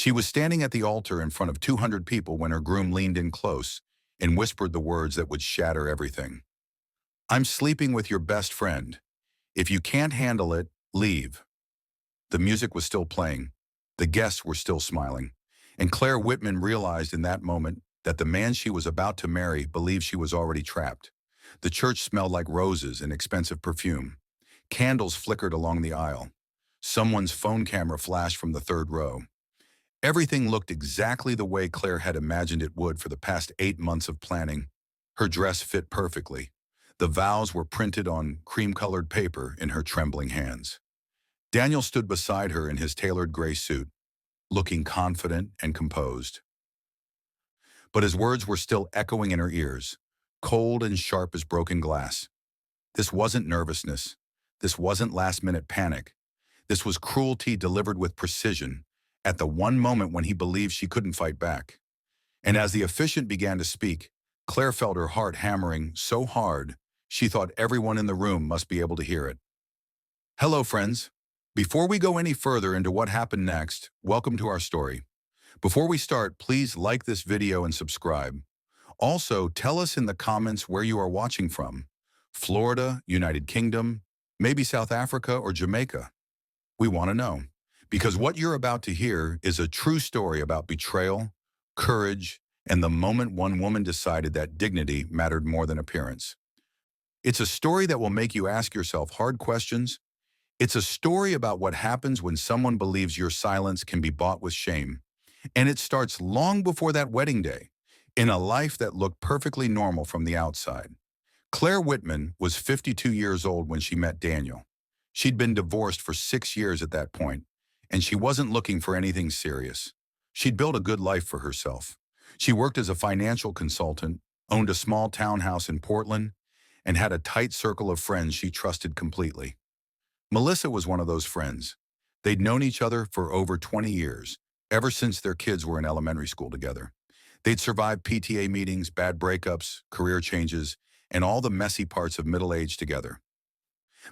She was standing at the altar in front of 200 people when her groom leaned in close and whispered the words that would shatter everything. "I'm sleeping with your best friend. If you can't handle it, leave." The music was still playing. The guests were still smiling. And Claire Whitman realized in that moment that the man she was about to marry believed she was already trapped. The church smelled like roses and expensive perfume. Candles flickered along the aisle. Someone's phone camera flashed from the third row. Everything looked exactly the way Claire had imagined it would for the past 8 months of planning. Her dress fit perfectly. The vows were printed on cream-colored paper in her trembling hands. Daniel stood beside her in his tailored gray suit, looking confident and composed. But his words were still echoing in her ears, cold and sharp as broken glass. This wasn't nervousness. This wasn't last-minute panic. This was cruelty delivered with precision, at the one moment when he believed she couldn't fight back. And as the officiant began to speak, Claire felt her heart hammering so hard, she thought everyone in the room must be able to hear it. Hello, friends. Before we go any further into what happened next, welcome to our story. Before we start, please like this video and subscribe. Also, tell us in the comments where you are watching from. Florida, United Kingdom, maybe South Africa or Jamaica. We want to know. Because what you're about to hear is a true story about betrayal, courage, and the moment one woman decided that dignity mattered more than appearance. It's a story that will make you ask yourself hard questions. It's a story about what happens when someone believes your silence can be bought with shame. And it starts long before that wedding day, in a life that looked perfectly normal from the outside. Claire Whitman was 52 years old when she met Daniel. She'd been divorced for 6 years at that point, and she wasn't looking for anything serious. She'd built a good life for herself. She worked as a financial consultant, owned a small townhouse in Portland, and had a tight circle of friends she trusted completely. Melissa was one of those friends. They'd known each other for over 20 years, ever since their kids were in elementary school together. They'd survived PTA meetings, bad breakups, career changes, and all the messy parts of middle age together.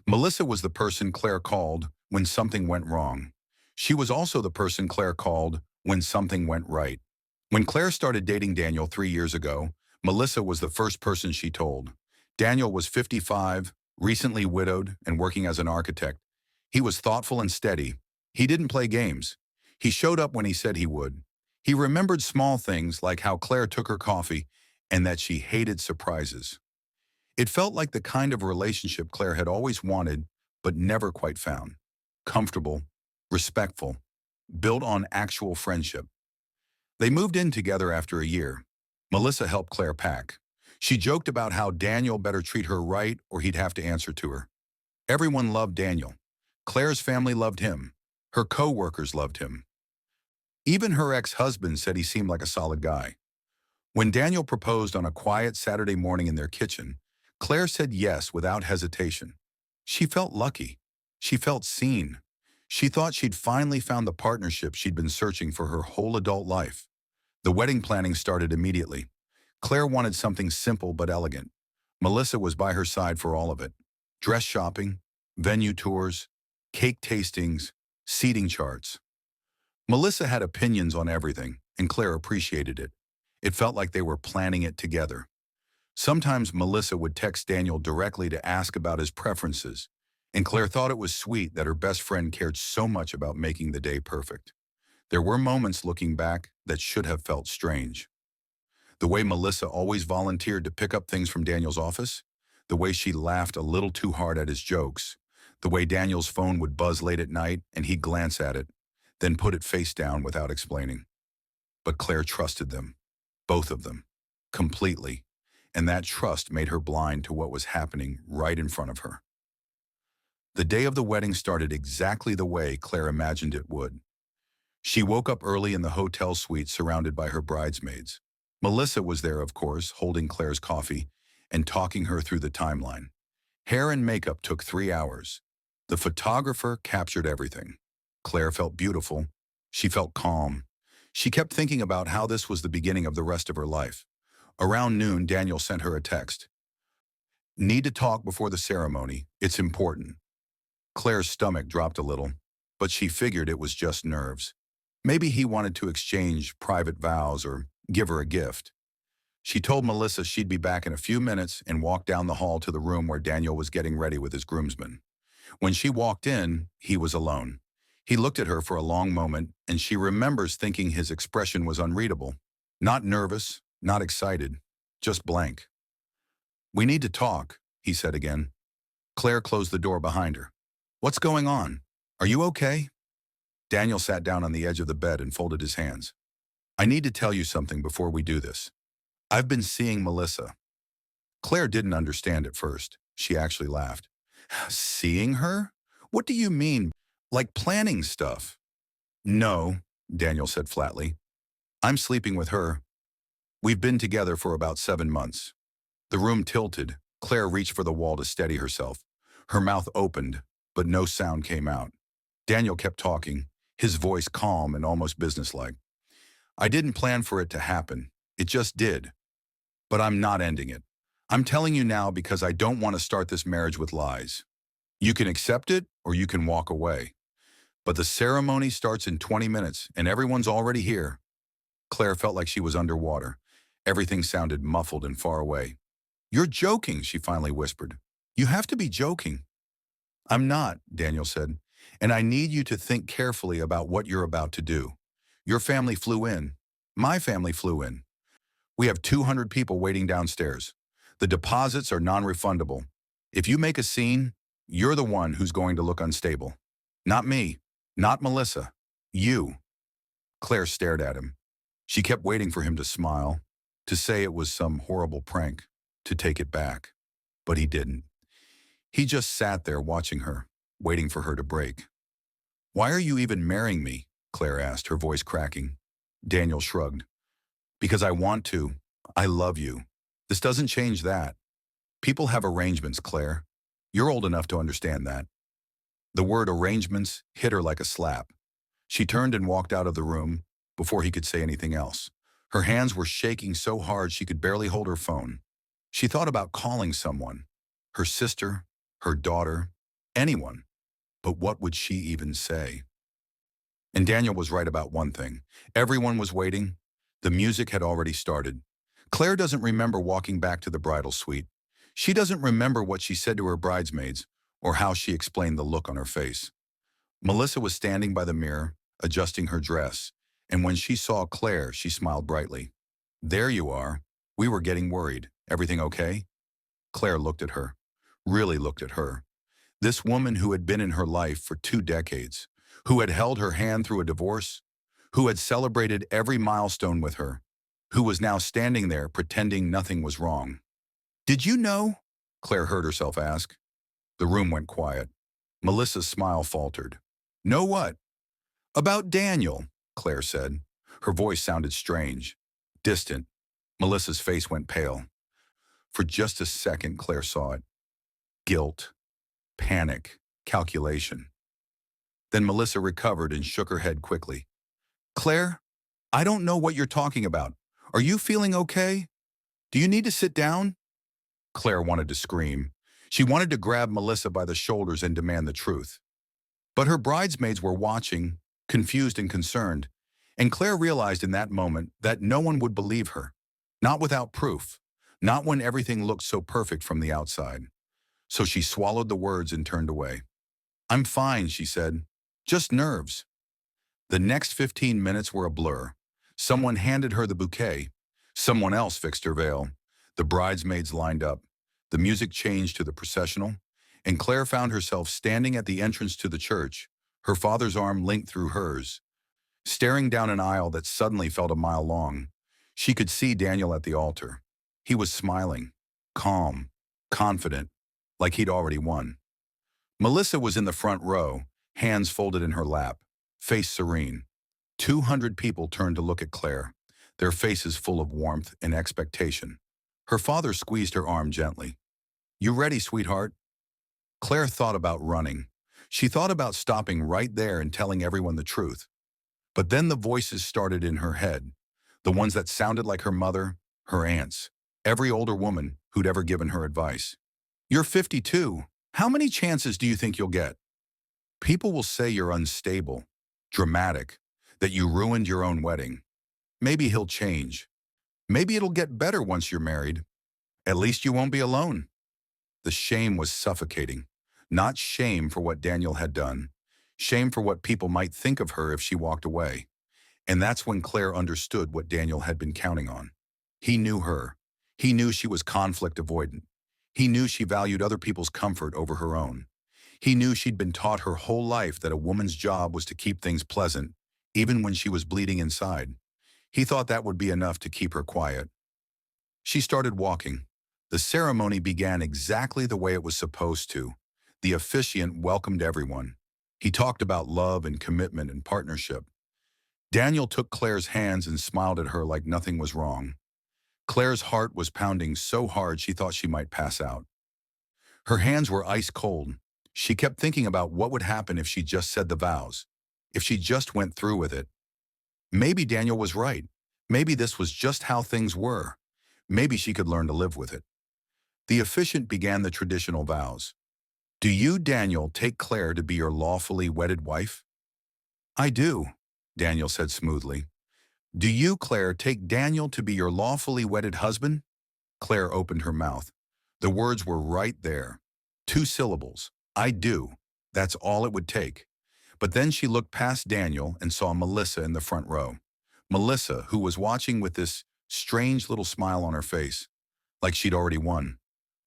Melissa was the person Claire called when something went wrong. She was also the person Claire called when something went right. When Claire started dating Daniel 3 years ago, Melissa was the first person she told. Daniel was 55, recently widowed and working as an architect. He was thoughtful and steady. He didn't play games. He showed up when he said he would. He remembered small things like how Claire took her coffee and that she hated surprises. It felt like the kind of relationship Claire had always wanted but never quite found. Comfortable, respectful, built on actual friendship. They moved in together after a year. Melissa helped Claire pack. She joked about how Daniel better treat her right or he'd have to answer to her. Everyone loved Daniel. Claire's family loved him. Her co-workers loved him. Even her ex-husband said he seemed like a solid guy. When Daniel proposed on a quiet Saturday morning in their kitchen, Claire said yes without hesitation. She felt lucky. She felt seen. She thought she'd finally found the partnership she'd been searching for her whole adult life. The wedding planning started immediately. Claire wanted something simple but elegant. Melissa was by her side for all of it. Dress shopping, venue tours, cake tastings, seating charts. Melissa had opinions on everything, and Claire appreciated it. It felt like they were planning it together. Sometimes Melissa would text Daniel directly to ask about his preferences, and Claire thought it was sweet that her best friend cared so much about making the day perfect. There were moments looking back that should have felt strange. The way Melissa always volunteered to pick up things from Daniel's office, the way she laughed a little too hard at his jokes, the way Daniel's phone would buzz late at night and he'd glance at it, then put it face down without explaining. But Claire trusted them, both of them, completely, and that trust made her blind to what was happening right in front of her. The day of the wedding started exactly the way Claire imagined it would. She woke up early in the hotel suite surrounded by her bridesmaids. Melissa was there, of course, holding Claire's coffee and talking her through the timeline. Hair and makeup took 3 hours. The photographer captured everything. Claire felt beautiful. She felt calm. She kept thinking about how this was the beginning of the rest of her life. Around noon, Daniel sent her a text. "Need to talk before the ceremony. It's important." Claire's stomach dropped a little, but she figured it was just nerves. Maybe he wanted to exchange private vows or give her a gift. She told Melissa she'd be back in a few minutes and walked down the hall to the room where Daniel was getting ready with his groomsmen. When she walked in, he was alone. He looked at her for a long moment, and she remembers thinking his expression was unreadable. Not nervous, not excited, just blank. "We need to talk," he said again. Claire closed the door behind her. "What's going on? Are you okay?" Daniel sat down on the edge of the bed and folded his hands. "I need to tell you something before we do this. I've been seeing Melissa." Claire didn't understand at first. She actually laughed. "Seeing her? What do you mean? Like planning stuff?" "No," Daniel said flatly. "I'm sleeping with her. We've been together for about 7 months." The room tilted. Claire reached for the wall to steady herself. Her mouth opened, but no sound came out. Daniel kept talking, his voice calm and almost businesslike. "I didn't plan for it to happen. It just did. But I'm not ending it. I'm telling you now because I don't want to start this marriage with lies. You can accept it or you can walk away. But the ceremony starts in 20 minutes and everyone's already here." Claire felt like she was underwater. Everything sounded muffled and far away. "You're joking," she finally whispered. "You have to be joking." "I'm not," Daniel said. "And I need you to think carefully about what you're about to do. Your family flew in. My family flew in. We have 200 people waiting downstairs. The deposits are non-refundable. If you make a scene, you're the one who's going to look unstable. Not me. Not Melissa. You." Claire stared at him. She kept waiting for him to smile, to say it was some horrible prank, to take it back. But he didn't. He just sat there watching her, waiting for her to break. "Why are you even marrying me?" Claire asked, her voice cracking. Daniel shrugged. "Because I want to. I love you. This doesn't change that. People have arrangements, Claire. You're old enough to understand that." The word arrangements hit her like a slap. She turned and walked out of the room before he could say anything else. Her hands were shaking so hard she could barely hold her phone. She thought about calling someone, her sister, her daughter, anyone. But what would she even say? And Daniel was right about one thing. Everyone was waiting. The music had already started. Claire doesn't remember walking back to the bridal suite. She doesn't remember what she said to her bridesmaids or how she explained the look on her face. Melissa was standing by the mirror, adjusting her dress, and when she saw Claire, she smiled brightly. "There you are. We were getting worried. Everything okay?" Claire looked at her, really looked at her. This woman who had been in her life for 2 decades, who had held her hand through a divorce, who had celebrated every milestone with her, who was now standing there pretending nothing was wrong. "Did you know?" Claire heard herself ask. The room went quiet. Melissa's smile faltered. "Know what?" "About Daniel," Claire said. Her voice sounded strange, distant. Melissa's face went pale. For just a second, Claire saw it. Guilt, panic, calculation. Then Melissa recovered and shook her head quickly. "Claire, I don't know what you're talking about. Are you feeling okay? Do you need to sit down?" Claire wanted to scream. She wanted to grab Melissa by the shoulders and demand the truth. But her bridesmaids were watching, confused and concerned, and Claire realized in that moment that no one would believe her. Not without proof. Not when everything looked so perfect from the outside. So she swallowed the words and turned away. "I'm fine," she said. "Just nerves." The next 15 minutes were a blur. Someone handed her the bouquet. Someone else fixed her veil. The bridesmaids lined up. The music changed to the processional, and Claire found herself standing at the entrance to the church, her father's arm linked through hers. Staring down an aisle that suddenly felt a mile long, she could see Daniel at the altar. He was smiling, calm, confident, like he'd already won. Melissa was in the front row, hands folded in her lap, face serene. 200 people turned to look at Claire, their faces full of warmth and expectation. Her father squeezed her arm gently. "You ready, sweetheart?" Claire thought about running. She thought about stopping right there and telling everyone the truth. But then the voices started in her head, the ones that sounded like her mother, her aunts, every older woman who'd ever given her advice. "You're 52. How many chances do you think you'll get? People will say you're unstable, dramatic. that you ruined your own wedding. Maybe he'll change. Maybe it'll get better once you're married. At least you won't be alone. The shame was suffocating. Not shame for what Daniel had done. Shame for what people might think of her if she walked away. And that's when Claire understood what Daniel had been counting on. He knew her. He knew she was conflict avoidant. He knew she valued other people's comfort over her own. He knew she'd been taught her whole life that a woman's job was to keep things pleasant, even when she was bleeding inside. He thought that would be enough to keep her quiet. She started walking. The ceremony began exactly the way it was supposed to. The officiant welcomed everyone. He talked about love and commitment and partnership. Daniel took Claire's hands and smiled at her like nothing was wrong. Claire's heart was pounding so hard she thought she might pass out. Her hands were ice cold. She kept thinking about what would happen if she just said the vows, if she just went through with it. Maybe Daniel was right. Maybe this was just how things were. Maybe she could learn to live with it. The officiant began the traditional vows. Do you, Daniel, take Claire to be your lawfully wedded wife? I do, Daniel said smoothly. Do you, Claire, take Daniel to be your lawfully wedded husband? Claire opened her mouth. The words were right there. 2 syllables. I do. That's all it would take. But then she looked past Daniel and saw Melissa in the front row. Melissa, who was watching with this strange little smile on her face, like she'd already won.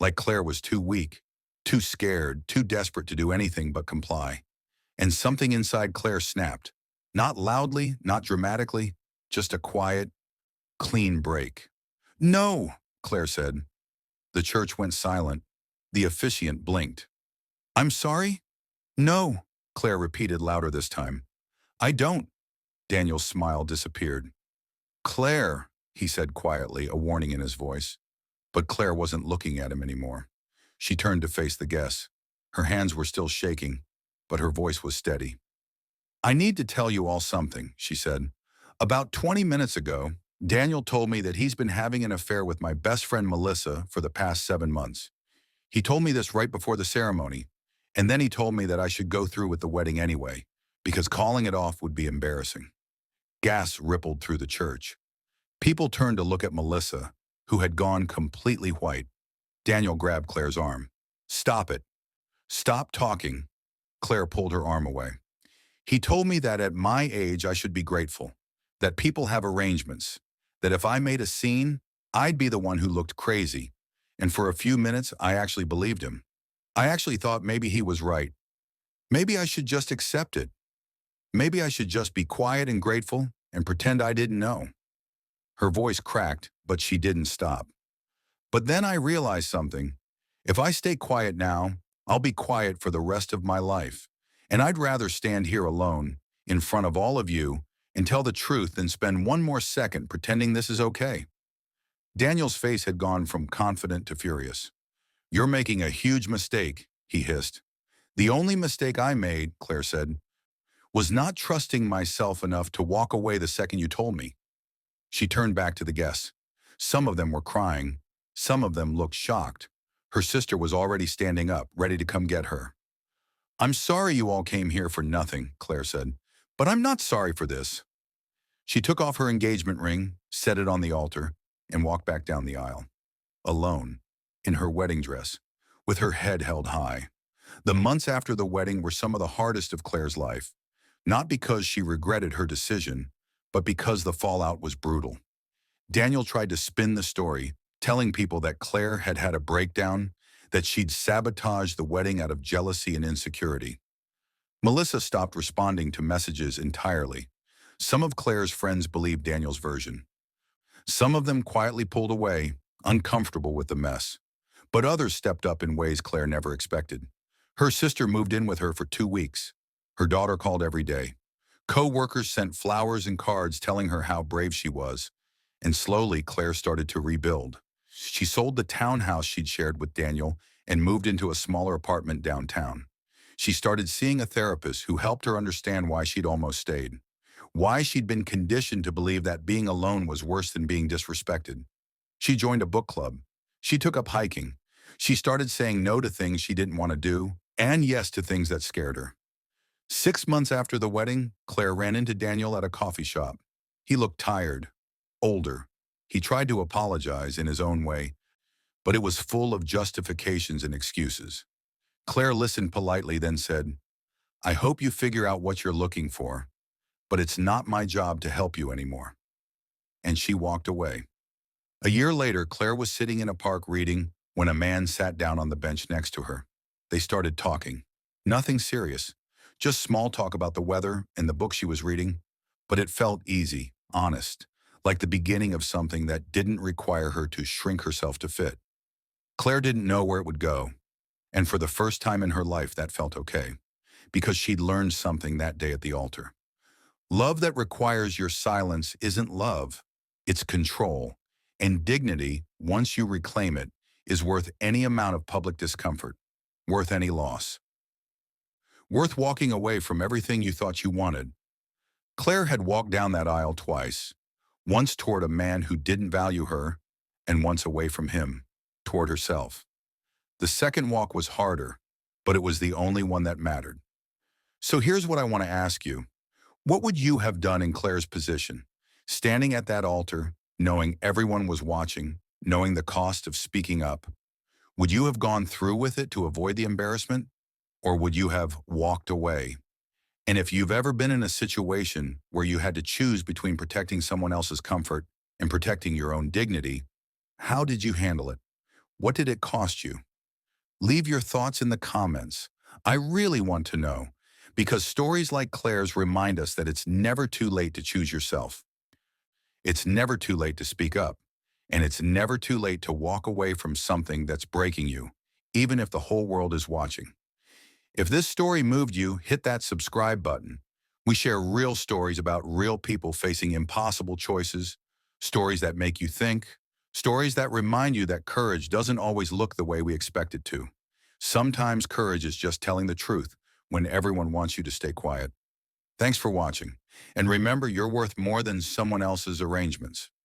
Like Claire was too weak, too scared, too desperate to do anything but comply. And something inside Claire snapped. Not loudly, not dramatically, just a quiet, clean break. No, Claire said. The church went silent. The officiant blinked. I'm sorry? No, Claire repeated louder this time. I don't. Daniel's smile disappeared. Claire, he said quietly, a warning in his voice. But Claire wasn't looking at him anymore. She turned to face the guests. Her hands were still shaking, but her voice was steady. I need to tell you all something, she said. About 20 minutes ago, Daniel told me that he's been having an affair with my best friend Melissa for the past 7 months. He told me this right before the ceremony, and then he told me that I should go through with the wedding anyway, because calling it off would be embarrassing. Gasps rippled through the church. People turned to look at Melissa, who had gone completely white. Daniel grabbed Claire's arm. Stop it. Stop talking. Claire pulled her arm away. He told me that at my age I should be grateful, that people have arrangements, that if I made a scene, I'd be the one who looked crazy. And for a few minutes, I actually believed him. I actually thought maybe he was right. Maybe I should just accept it. Maybe I should just be quiet and grateful and pretend I didn't know. Her voice cracked, but she didn't stop. But then I realized something. If I stay quiet now, I'll be quiet for the rest of my life. And I'd rather stand here alone, in front of all of you, and tell the truth than spend one more second pretending this is okay. Daniel's face had gone from confident to furious. You're making a huge mistake, he hissed. The only mistake I made, Claire said, was not trusting myself enough to walk away the second you told me. She turned back to the guests. Some of them were crying. Some of them looked shocked. Her sister was already standing up, ready to come get her. I'm sorry you all came here for nothing, Claire said, but I'm not sorry for this. She took off her engagement ring, set it on the altar, and walked back down the aisle. Alone, in her wedding dress, with her head held high. The months after the wedding were some of the hardest of Claire's life, not because she regretted her decision, but because the fallout was brutal. Daniel tried to spin the story, telling people that Claire had had a breakdown, that she'd sabotaged the wedding out of jealousy and insecurity. Melissa stopped responding to messages entirely. Some of Claire's friends believed Daniel's version. Some of them quietly pulled away, uncomfortable with the mess. But others stepped up in ways Claire never expected. Her sister moved in with her for 2 weeks. Her daughter called every day. Co-workers sent flowers and cards telling her how brave she was. And slowly, Claire started to rebuild. She sold the townhouse she'd shared with Daniel and moved into a smaller apartment downtown. She started seeing a therapist who helped her understand why she'd almost stayed. Why she'd been conditioned to believe that being alone was worse than being disrespected. She joined a book club. She took up hiking. She started saying no to things she didn't want to do, and yes to things that scared her. 6 months after the wedding, Claire ran into Daniel at a coffee shop. He looked tired, older. He tried to apologize in his own way, but it was full of justifications and excuses. Claire listened politely, then said, "I hope you figure out what you're looking for, but it's not my job to help you anymore." And she walked away. A year later, Claire was sitting in a park reading when a man sat down on the bench next to her. They started talking. Nothing serious, just small talk about the weather and the book she was reading, but it felt easy, honest, like the beginning of something that didn't require her to shrink herself to fit. Claire didn't know where it would go, and for the first time in her life that felt okay, because she'd learned something that day at the altar. Love that requires your silence isn't love, it's control. And dignity, once you reclaim it, is worth any amount of public discomfort, worth any loss. Worth walking away from everything you thought you wanted. Claire had walked down that aisle twice, once toward a man who didn't value her, and once away from him, toward herself. The second walk was harder, but it was the only one that mattered. So here's what I want to ask you. What would you have done in Claire's position? Standing at that altar, knowing everyone was watching, knowing the cost of speaking up. Would you have gone through with it to avoid the embarrassment? Or would you have walked away? And if you've ever been in a situation where you had to choose between protecting someone else's comfort and protecting your own dignity, how did you handle it? What did it cost you? Leave your thoughts in the comments. I really want to know, because stories like Claire's remind us that it's never too late to choose yourself. It's never too late to speak up, and it's never too late to walk away from something that's breaking you, even if the whole world is watching. If this story moved you, hit that subscribe button. We share real stories about real people facing impossible choices, stories that make you think, stories that remind you that courage doesn't always look the way we expect it to. Sometimes courage is just telling the truth when everyone wants you to stay quiet. Thanks for watching. And remember, you're worth more than someone else's arrangements.